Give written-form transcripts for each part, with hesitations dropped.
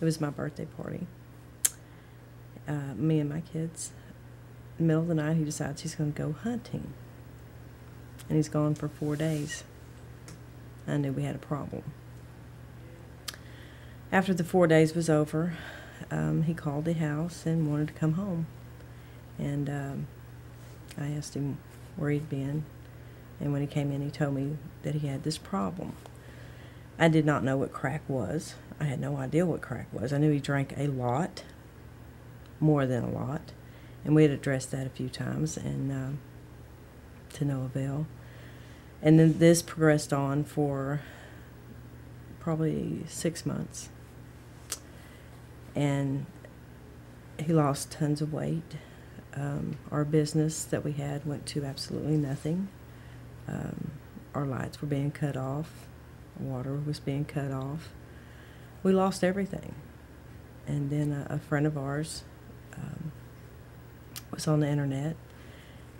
It was my birthday party. Me and my kids. In the middle of the night, he decides he's going to go hunting. And he's gone for 4 days. I knew we had a problem. After the 4 days was over, he called the house and wanted to come home. And I asked him where he'd been. And when he came in, he told me that he had this problem. I did not know what crack was. I had no idea what crack was. I knew he drank a lot, more than a lot. And we had addressed that a few times, and to no avail. And then this progressed on for probably 6 months. And he lost tons of weight. Our business that we had went to absolutely nothing. Our lights were being cut off. Water was being cut off. We lost everything. And then a friend of ours was on the internet,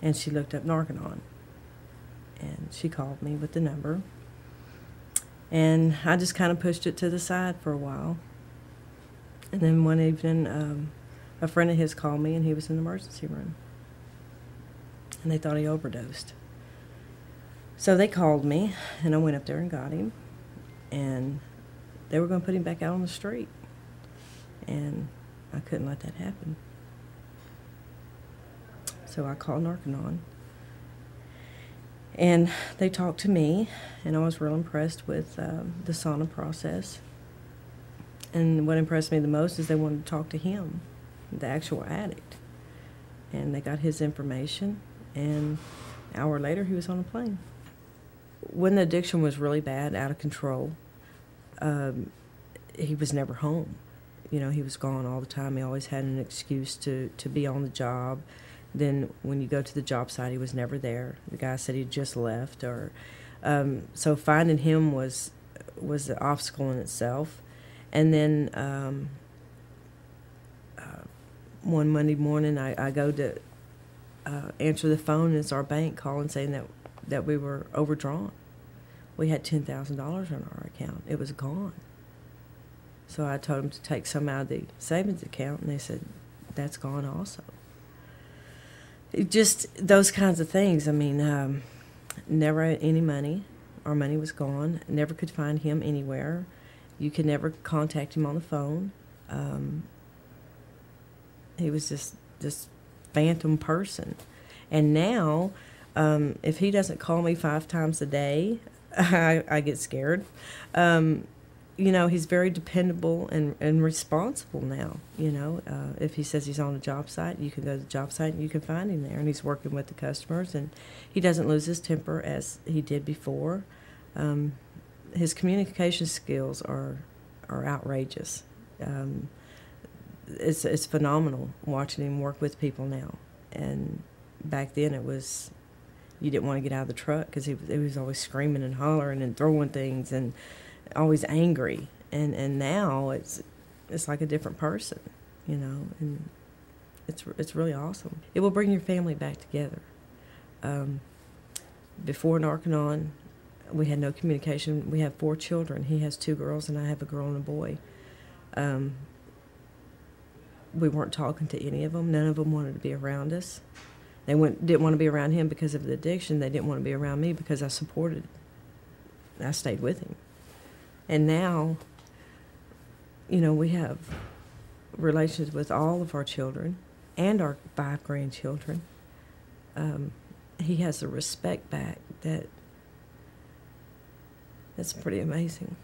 and she looked up Narconon. And she called me with the number. And I just kind of pushed it to the side for a while. And then one evening, a friend of his called me, and he was in the emergency room. And they thought he overdosed. So they called me, and I went up there and got him. And they were going to put him back out on the street. And I couldn't let that happen. So I called Narconon. And they talked to me, and I was real impressed with the sauna process. And what impressed me the most is they wanted to talk to him, the actual addict. And they got his information, and an hour later he was on a plane. When the addiction was really bad, out of control, he was never home. You know, he was gone all the time. He always had an excuse to be on the job. Then when you go to the job site, he was never there. The guy said he'd just left. Or so finding him was an obstacle in itself. And then one Monday morning, I go to answer the phone, and it's our bank calling saying that we were overdrawn. We had $10,000 on our account. It was gone. So I told them to take some out of the savings account, and they said, that's gone also. Just those kinds of things. I mean, never had any money. Our money was gone. Never could find him anywhere. You could never contact him on the phone. He was just this phantom person. And now, if he doesn't call me 5 times a day, I get scared. You know, he's very dependable and responsible now. You know, if he says he's on a job site, you can go to the job site and you can find him there. And he's working with the customers, and he doesn't lose his temper as he did before. His communication skills are outrageous. It's phenomenal watching him work with people now. And back then it was, you didn't want to get out of the truck because he was always screaming and hollering and throwing things and always angry. And now it's like a different person, you know, and it's really awesome. It will bring your family back together. Before Narconon, we had no communication. We have 4 children. He has 2 girls, and I have a girl and a boy. We weren't talking to any of them. None of them wanted to be around us. They didn't want to be around him because of the addiction. They didn't want to be around me because I supported him. I stayed with him. And now, you know, we have relations with all of our children and our 5 grandchildren. He has the respect back that's pretty amazing.